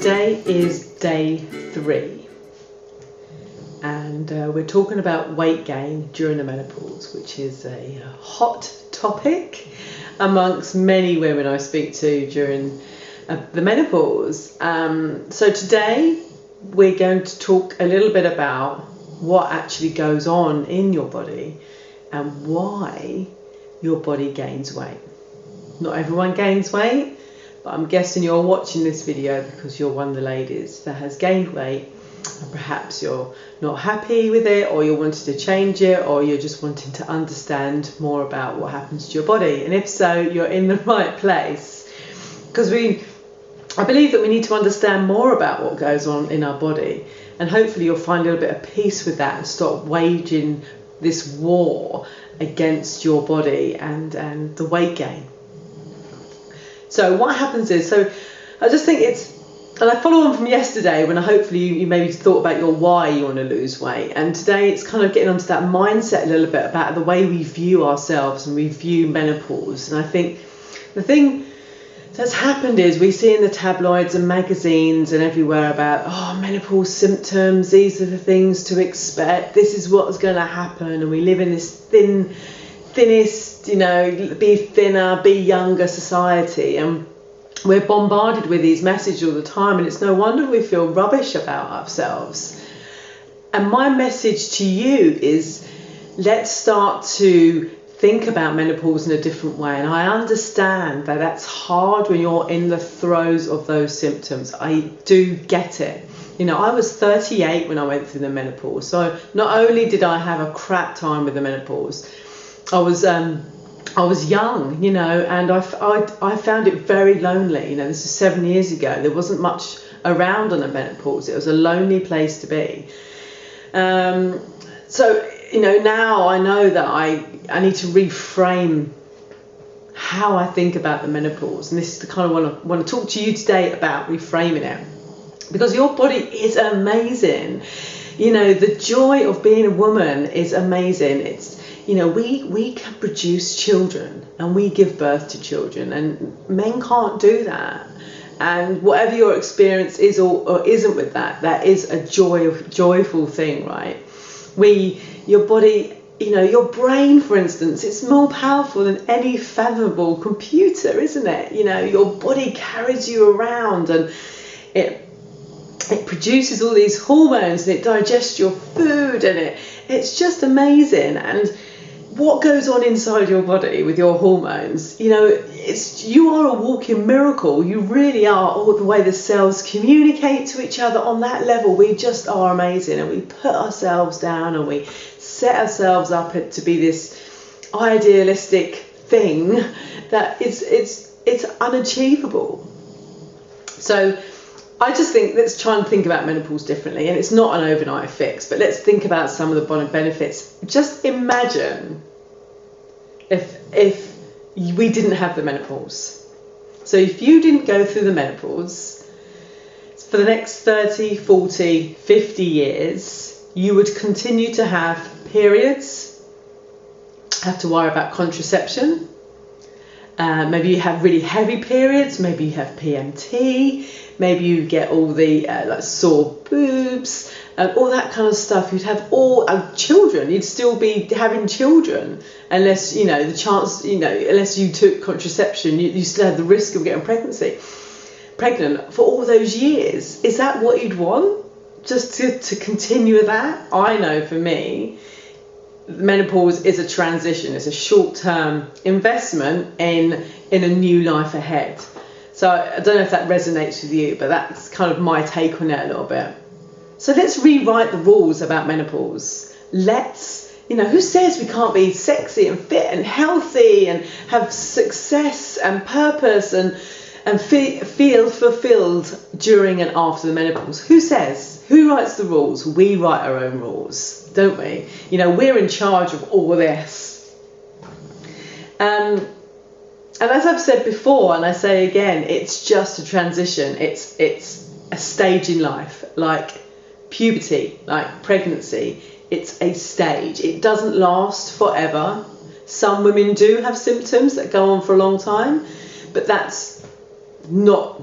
today is day 3 and we're talking about weight gain during the menopause, which is a hot topic amongst many women I speak to during the menopause. So today we're going to talk a little bit about what actually goes on in your body and why your body gains weight. Not everyone gains weight, but I'm guessing you're watching this video because you're one of the ladies that has gained weight, and perhaps you're not happy with it, or you're wanting to change it, or you're just wanting to understand more about what happens to your body. And if so, you're in the right place, because I believe that we need to understand more about what goes on in our body, and hopefully you'll find a little bit of peace with that and stop waging this war against your body and the weight gain. So what happens is, I just think and I follow on from yesterday when hopefully you maybe thought about your why you want to lose weight, and today it's kind of getting onto that mindset a little bit about the way we view ourselves and we view menopause. And I think the thing that's happened is we see in the tabloids and magazines and everywhere about, menopause symptoms, these are the things to expect, this is what's going to happen, and we live in this thinnest, be thinner, be younger society, and we're bombarded with these messages all the time, and it's no wonder we feel rubbish about ourselves. And my message to you is, let's start to think about menopause in a different way. And I understand that that's hard when you're in the throes of those symptoms. I do get it. I was 38 when I went through the menopause, so not only did I have a crap time with the menopause, I was young, and I found it very lonely. This is 7 years ago. There wasn't much around on the menopause. It was a lonely place to be. So now I know that I need to reframe how I think about the menopause, and this is the kind of want to talk to you today about reframing it, because your body is amazing. The joy of being a woman is amazing. It's we can produce children and we give birth to children, and men can't do that. And whatever your experience is or isn't with that, that is a joyful thing, right? Your body, your brain, for instance, it's more powerful than any fathomable computer, isn't it? Your body carries you around, and it produces all these hormones, and it digests your food, and it's just amazing. And what goes on inside your body with your hormones, you are a walking miracle. You really are. All the way the cells communicate to each other on that level, we just are amazing. And we put ourselves down and we set ourselves up to be this idealistic thing that it's unachievable. So I just think let's try and think about menopause differently, and it's not an overnight fix, but let's think about some of the benefits. Just imagine if we didn't have the menopause. So if you didn't go through the menopause, for the next 30, 40, 50 years, you would continue to have periods, have to worry about contraception. Maybe you have really heavy periods, maybe you have PMT, maybe you get all the sore boobs, all that kind of stuff. You'd have all children. You'd still be having children unless the chance, unless you took contraception, you still had the risk of getting pregnant for all those years. Is that what you'd want? Just to continue with that? I know for me, menopause is a transition. It's a short-term investment in a new life ahead. So I don't know if that resonates with you, but that's kind of my take on it a little bit. So let's rewrite the rules about menopause. Who says we can't be sexy and fit and healthy and have success and purpose and feel fulfilled during and after the menopause? Who says? Who writes the rules? We write our own rules, don't we? We're in charge of all this. And as I've said before, and I say again, it's just a transition. It's a stage in life, like puberty, like pregnancy. It's a stage. It doesn't last forever. Some women do have symptoms that go on for a long time, but that's not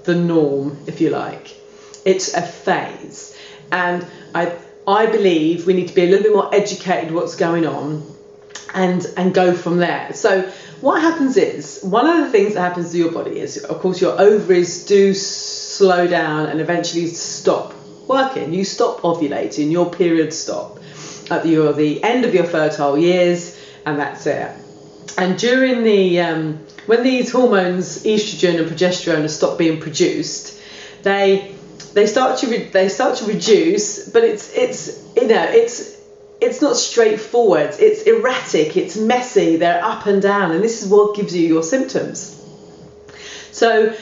the norm, if you like. It's a phase. And I believe we need to be a little bit more educated what's going on and go from there. So what happens is, one of the things that happens to your body is, of course, your ovaries do slow down and eventually stop working. You stop ovulating, your periods stop at the end of your fertile years, and that's it. And during when these hormones, estrogen and progesterone, stop being produced, they start to reduce, but it's not straightforward. It's erratic, it's messy, they're up and down, and this is what gives you your symptoms. So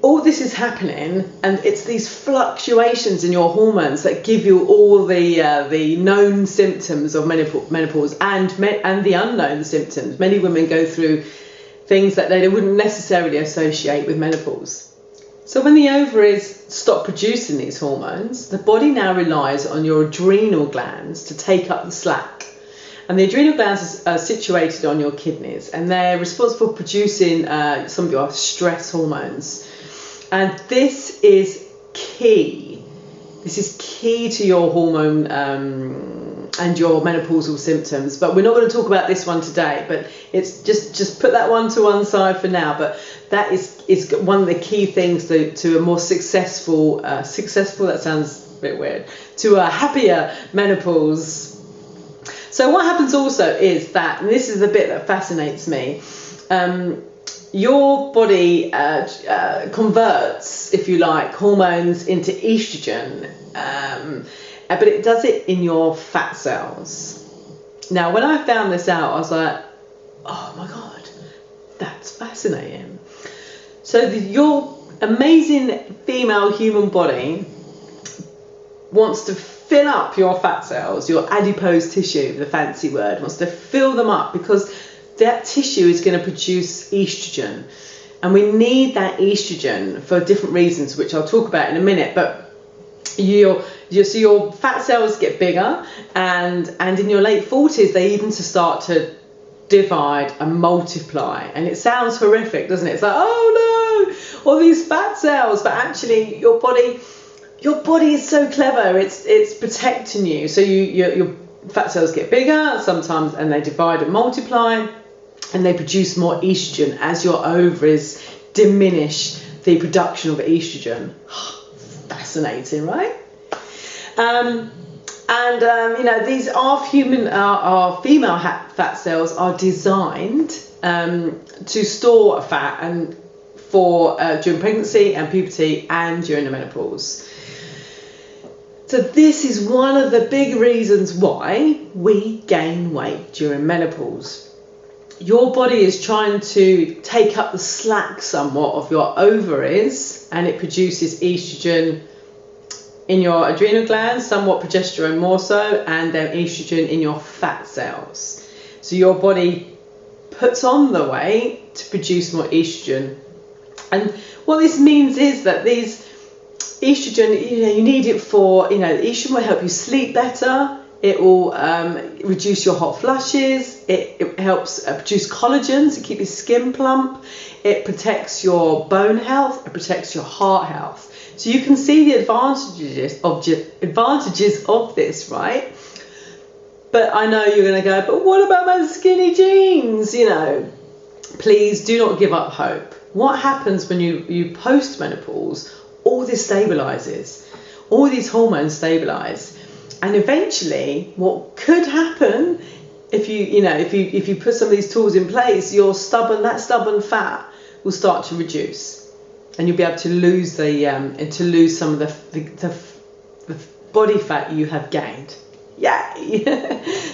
all this is happening, and it's these fluctuations in your hormones that give you all the known symptoms of menopause and the unknown symptoms. Many women go through things that they wouldn't necessarily associate with menopause. So when the ovaries stop producing these hormones, the body now relies on your adrenal glands to take up the slack. And the adrenal glands are situated on your kidneys, and they're responsible for producing some of your stress hormones. And this is key. This is key to your hormone and your menopausal symptoms. But we're not going to talk about this one today, but it's just put that one to one side for now. But that is one of the key things to a more successful, that sounds a bit weird, to a happier menopause. So what happens also is that, and this is the bit that fascinates me, your body converts, if you like, hormones into estrogen, but it does it in your fat cells. Now, when I found this out, I was like, oh my God, that's fascinating. So your amazing female human body wants to fill up your fat cells, your adipose tissue, the fancy word, wants to fill them up because that tissue is going to produce estrogen. And we need that estrogen for different reasons, which I'll talk about in a minute. But your fat cells get bigger, and in your late 40s, they even start to divide and multiply. And it sounds horrific, doesn't it? It's like, oh no, all these fat cells. But actually, your body is so clever. It's protecting you. So your fat cells get bigger sometimes, and they divide and multiply, and they produce more estrogen as your ovaries diminish the production of estrogen. Fascinating, right? These our female fat cells are designed to store fat and for during pregnancy and puberty and during the menopause. So this is one of the big reasons why we gain weight during menopause. Your body is trying to take up the slack somewhat of your ovaries, and it produces estrogen in your adrenal glands, somewhat progesterone more so, and then estrogen in your fat cells. So your body puts on the weight to produce more estrogen. And what this means is that these estrogen, you need it for, estrogen will help you sleep better. It will reduce your hot flushes. It helps produce collagen to keep your skin plump. It protects your bone health. It protects your heart health. So you can see the advantages of this, right? But I know you're going to go, but what about my skinny jeans? Please do not give up hope. What happens when you post-menopause? All this stabilizes. All these hormones stabilize. And eventually, what could happen if you put some of these tools in place, that stubborn fat will start to reduce, and you'll be able to lose some of the body fat you have gained. Yay!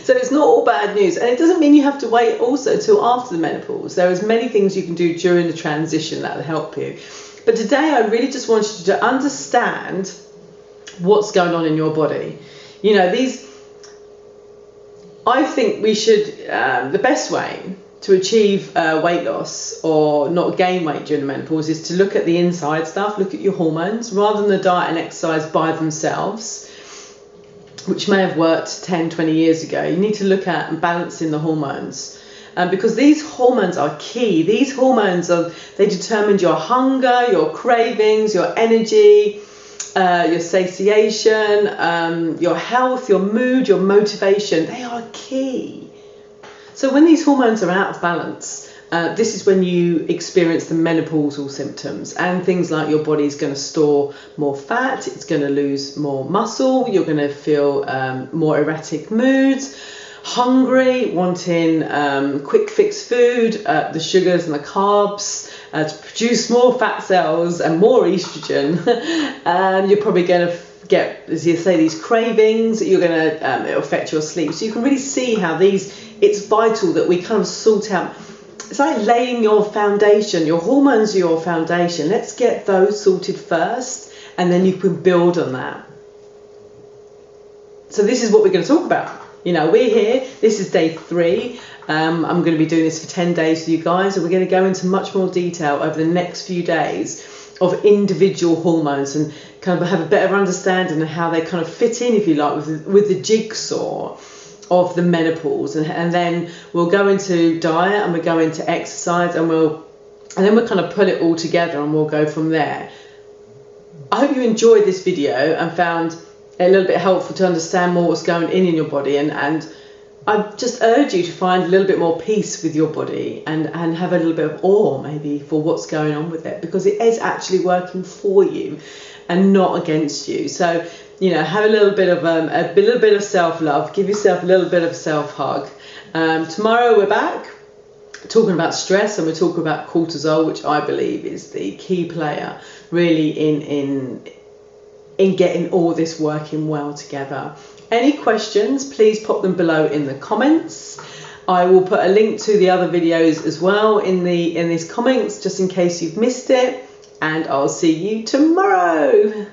So it's not all bad news, and it doesn't mean you have to wait also till after the menopause. There is many things you can do during the transition that will help you. But today, I really just want you to understand what's going on in your body. I think we should, the best way to achieve weight loss or not gain weight during the menopause is to look at the inside stuff, look at your hormones, rather than the diet and exercise by themselves, which may have worked 10, 20 years ago. You need to look at balancing the hormones. because these hormones are key. These hormones they determine your hunger, your cravings, your energy, your satiation, your health, your mood, your motivation. They are key. So when these hormones are out of balance, this is when you experience the menopausal symptoms, and things like your body's going to store more fat, it's going to lose more muscle, you're going to feel more erratic moods, hungry, wanting quick fix food, the sugars and the carbs to produce more fat cells and more estrogen. And you're probably going to get, as you say, these cravings. You're going to it'll affect your sleep. So you can really see how it's vital that we kind of sort out. It's like laying your foundation. Your hormones are your foundation. Let's get those sorted first, and then you can build on that. So this is what we're going to talk about. We're here. This is day 3. I'm going to be doing this for 10 days with you guys, and we're going to go into much more detail over the next few days of individual hormones and kind of have a better understanding of how they kind of fit in, if you like, with the jigsaw of the menopause. And then we'll go into diet, and we'll go into exercise, and then we'll kind of pull it all together, and we'll go from there. I hope you enjoyed this video and found a little bit helpful to understand more what's going in your body, and I just urge you to find a little bit more peace with your body and have a little bit of awe maybe for what's going on with it, because it is actually working for you and not against you. So have a little bit of self-love, give yourself a little bit of self-hug. Tomorrow we're back talking about stress, and we're talking about cortisol, which I believe is the key player really in getting all this working well together. Any questions, please pop them below in the comments. I will put a link to the other videos as well in these comments, just in case you've missed it, and I'll see you tomorrow.